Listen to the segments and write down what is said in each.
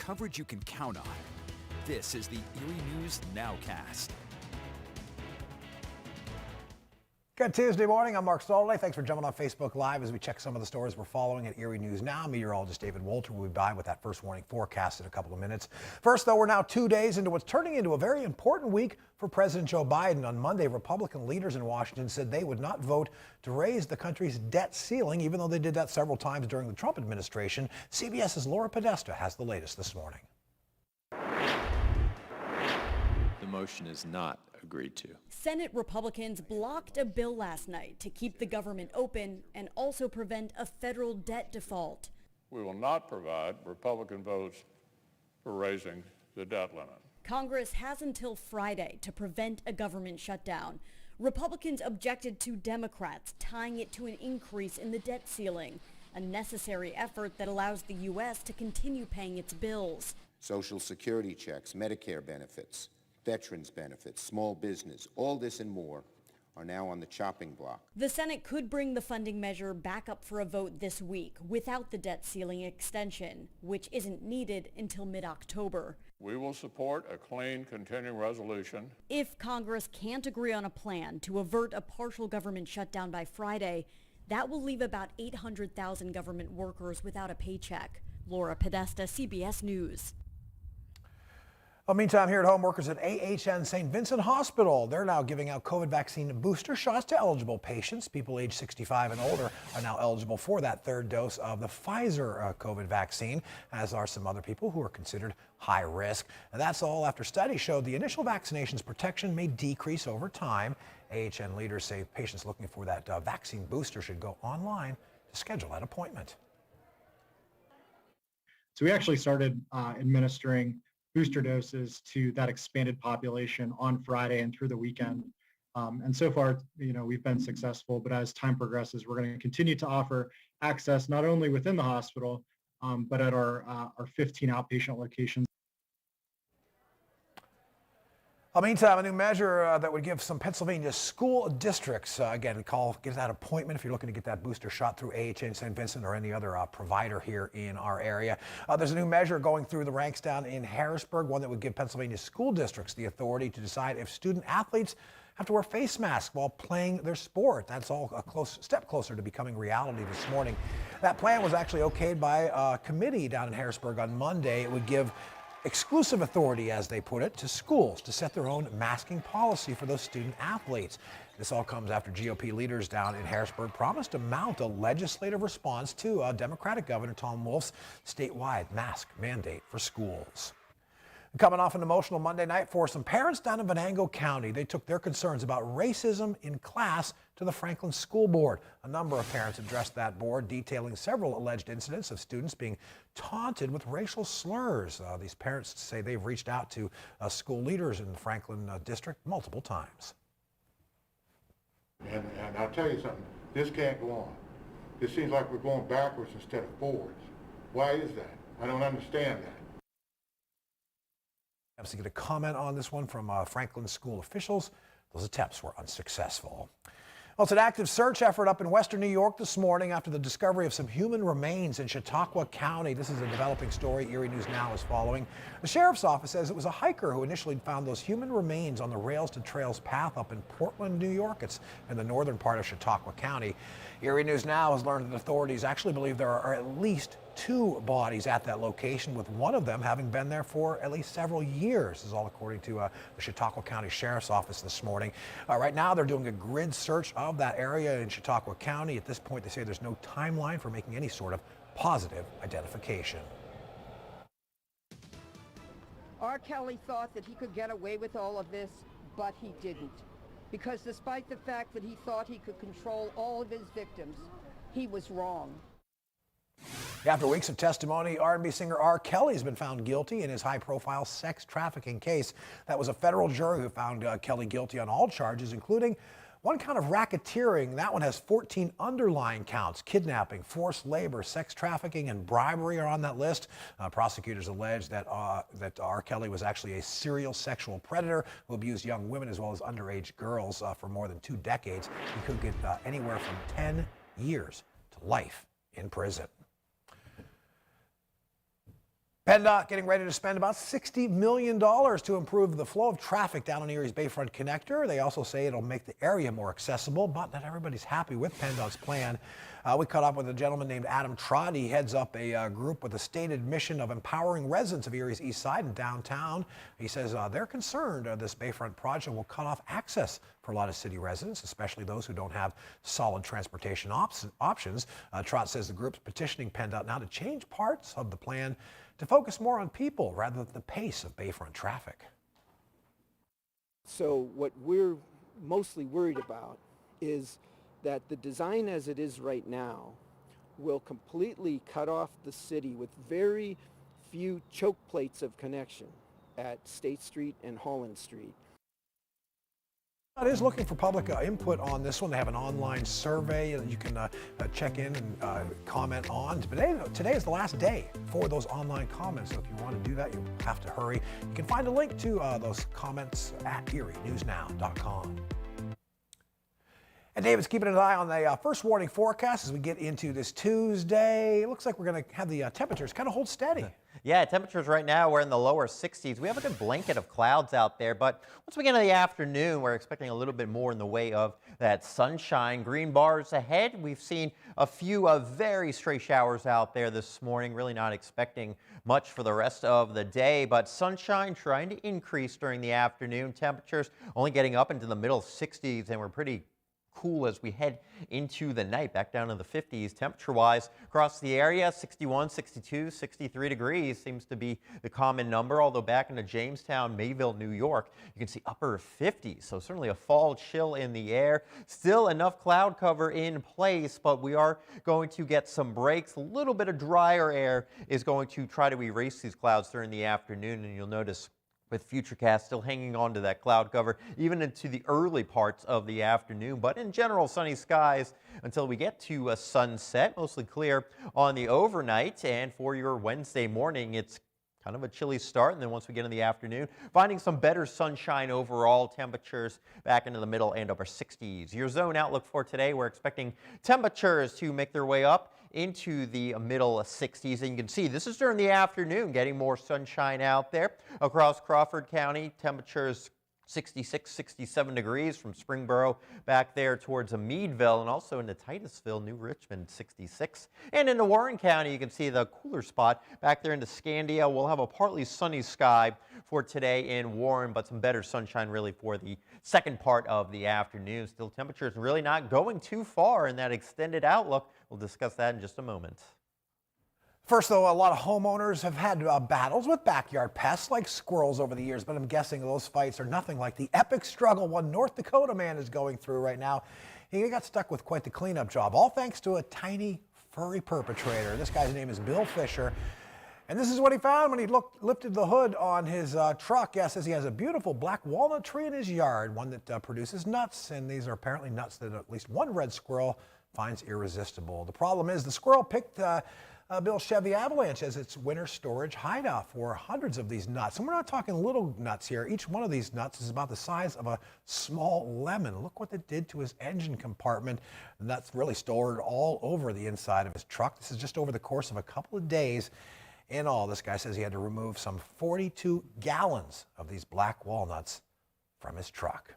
coverage you can count on. This is the Erie News NOWCAST. Good Tuesday morning. I'm Mark Stolday. Thanks for jumping on Facebook Live as we check some of the stories we're following at Erie News Now. Meteorologist David Wolter will be by with that first warning forecast in a couple of minutes. First, though, we're now 2 days into what's turning into a very important week for President Joe Biden. On Monday, Republican leaders in Washington said they would not vote to raise the country's debt ceiling, even though they did that several times during the Trump administration. CBS's Laura Podesta has the latest this morning. The motion is not agreed to. Senate Republicans blocked a bill last night to keep the government open and also prevent a federal debt default. We will not provide Republican votes for raising the debt limit. Congress has until Friday to prevent a government shutdown. Republicans objected to Democrats tying it to an increase in the debt ceiling, a necessary effort that allows the U.S. to continue paying its bills. Social Security checks, Medicare benefits, veterans benefits, small business, all this and more are now on the chopping block. The Senate could bring the funding measure back up for a vote this week without the debt ceiling extension, which isn't needed until mid-October. We will support a clean continuing resolution. If Congress can't agree on a plan to avert a partial government shutdown by Friday, that will leave about 800,000 government workers without a paycheck. Laura Podesta, CBS News. Well, meantime, here at home, workers at AHN St. Vincent Hospital, they're now giving out COVID vaccine booster shots to eligible patients. People age 65 and older are now eligible for that third dose of the Pfizer COVID vaccine, as are some other people who are considered high risk. And that's all after studies showed the initial vaccination's protection may decrease over time. AHN leaders say patients looking for that vaccine booster should go online to schedule that appointment. So we actually started administering booster doses to that expanded population on Friday and through the weekend. And so far, we've been successful, but as time progresses, we're going to continue to offer access not only within the hospital, but at our 15 outpatient locations. Meantime, a new measure that would give some Pennsylvania school districts, get that appointment if you're looking to get that booster shot through AHN St. Vincent or any other provider here in our area. There's a new measure going through the ranks down in Harrisburg, one that would give Pennsylvania school districts the authority to decide if student athletes have to wear face masks while playing their sport. That's all a step closer to becoming reality this morning. That plan was actually okayed by a committee down in Harrisburg on Monday. It would give exclusive authority, as they put it, to schools to set their own masking policy for those student athletes. This all comes after GOP leaders down in Harrisburg promised to mount a legislative response to Democratic Governor Tom Wolf's statewide mask mandate for schools. Coming off an emotional Monday night for some parents down in Venango County. They took their concerns about racism in class to the Franklin School Board. A number of parents addressed that board, detailing several alleged incidents of students being taunted with racial slurs. These parents say they've reached out to school leaders in the Franklin district multiple times. And I'll tell you something, this can't go on. It seems like we're going backwards instead of forwards. Why is that? I don't understand that. To get a comment on this one from Franklin school officials. Those attempts were unsuccessful. Well, it's an active search effort up in western New York this morning after the discovery of some human remains in Chautauqua County. This is a developing story Erie News Now is following. The sheriff's office says it was a hiker who initially found those human remains on the Rails to Trails path up in Portland, New York. It's in the northern part of Chautauqua County. Erie News Now has learned that authorities actually believe there are at least 2 bodies at that location, with one of them having been there for at least several years. This is all according to the Chautauqua County Sheriff's Office this morning. Right now, they're doing a grid search of that area in Chautauqua County. At this point, they say there's no timeline for making any sort of positive identification. R. Kelly thought that he could get away with all of this, but he didn't. Because despite the fact that he thought he could control all of his victims, he was wrong. After weeks of testimony, R&B singer R. Kelly has been found guilty in his high-profile sex trafficking case. That was a federal jury who found Kelly guilty on all charges, including one count of racketeering. That one has 14 underlying counts. Kidnapping, forced labor, sex trafficking, and bribery are on that list. Prosecutors allege that R. Kelly was actually a serial sexual predator who abused young women as well as underage girls for more than 2 decades. He could get anywhere from 10 years to life in prison. PennDOT getting ready to spend about $60 million to improve the flow of traffic down on Erie's Bayfront Connector. They also say it'll make the area more accessible, but not everybody's happy with PennDOT's plan. We caught up with a gentleman named Adam Trott. He heads up a group with a stated mission of empowering residents of Erie's East Side and downtown. He says they're concerned this Bayfront project will cut off access for a lot of city residents, especially those who don't have solid transportation options. Trott says the group's petitioning PennDOT now to change parts of the plan to focus more on people rather than the pace of Bayfront traffic. So what we're mostly worried about is that the design as it is right now will completely cut off the city with very few choke plates of connection at State Street and Holland Street. It is looking for public input on this one. They have an online survey that you can check in and comment on. Today is the last day for those online comments, so if you want to do that, you have to hurry. You can find a link to those comments at erienewsnow.com. And David's keeping an eye on the first warning forecast as we get into this Tuesday. It looks like we're going to have the temperatures kind of hold steady. Yeah, temperatures right now, we're in the lower 60s. We have a good blanket of clouds out there, but once we get into the afternoon, we're expecting a little bit more in the way of that sunshine. Green bars ahead. We've seen a few very stray showers out there this morning. Really not expecting much for the rest of the day, but sunshine trying to increase during the afternoon. Temperatures only getting up into the middle 60s, and we're pretty cool as we head into the night, back down to the 50s temperature-wise across the area. 61, 62, 63 degrees seems to be the common number, although back into Jamestown, Mayville, New York, you can see upper 50s, so certainly a fall chill in the air. Still enough cloud cover in place, but we are going to get some breaks. A little bit of drier air is going to try to erase these clouds during the afternoon, and you'll notice with Futurecast still hanging on to that cloud cover even into the early parts of the afternoon. But in general, sunny skies until we get to a sunset. Mostly clear on the overnight. And for your Wednesday morning, it's kind of a chilly start. And then once we get in the afternoon, finding some better sunshine overall. Temperatures back into the middle and upper 60s. Your zone outlook for today, we're expecting temperatures to make their way up into the middle 60s. And you can see this is during the afternoon, getting more sunshine out there. Across Crawford County, temperatures 66, 67 degrees from Springboro back there towards Meadville, and also into Titusville, New Richmond, 66. And into Warren County, you can see the cooler spot back there into Scandia. We'll have a partly sunny sky for today in Warren, but some better sunshine really for the second part of the afternoon. Still temperatures really not going too far in that extended outlook. We'll discuss that in just a moment. First, though, a lot of homeowners have had battles with backyard pests like squirrels over the years, but I'm guessing those fights are nothing like the epic struggle one North Dakota man is going through right now. He got stuck with quite the cleanup job, all thanks to a tiny furry perpetrator. This guy's name is Bill Fisher. And this is what he found when he lifted the hood on his truck. Yeah, says he has a beautiful black walnut tree in his yard, one that produces nuts. And these are apparently nuts that at least one red squirrel finds irresistible. The problem is the squirrel picked Bill's Chevy Avalanche as its winter storage hideout for hundreds of these nuts. And we're not talking little nuts here. Each one of these nuts is about the size of a small lemon. Look what it did to his engine compartment. And that's really stored all over the inside of his truck. This is just over the course of a couple of days. In all, this guy says he had to remove some 42 gallons of these black walnuts from his truck.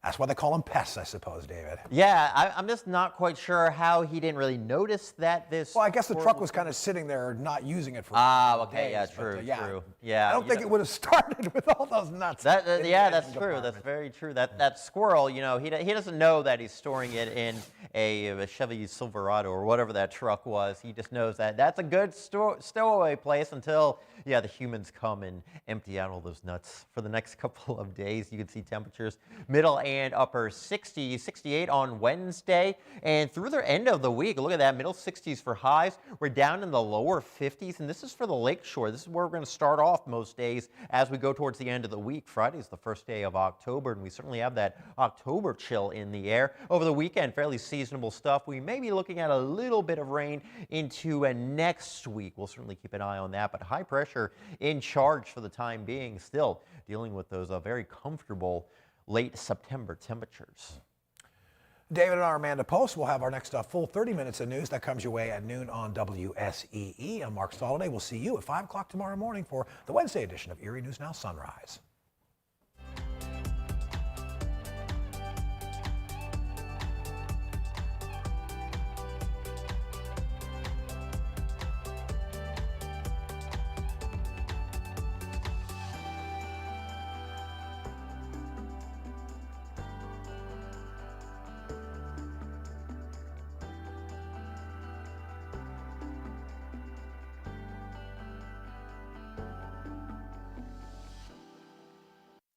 That's why they call them pests, I suppose, David. Yeah, I'm just not quite sure how he didn't really notice that this... Well, I guess the truck was kind of sitting there not using it for okay, days, yeah, true, but, true. Yeah, I don't think it would have started with all those nuts. Yeah, that's true. That's very true. That squirrel, you know, he doesn't know that he's storing it in a Chevy Silverado or whatever that truck was. He just knows that that's a good stowaway place until, yeah, the humans come and empty out all those nuts. For the next couple of days, you can see temperatures middle and upper 60s, 68 on Wednesday. And through the end of the week, look at that, middle 60s for highs. We're down in the lower 50s, and this is for the lakeshore. This is where we're going to start off most days as we go towards the end of the week. Friday is the first day of October, and we certainly have that October chill in the air. Over the weekend, fairly seasonable stuff. We may be looking at a little bit of rain into next week. We'll certainly keep an eye on that, but high pressure in charge for the time being, still dealing with those very comfortable late September temperatures. David and our Amanda Post will have our next full 30 minutes of news that comes your way at noon on WSEE. I'm Mark Soliday. We'll see you at 5 o'clock tomorrow morning for the Wednesday edition of Erie News Now Sunrise.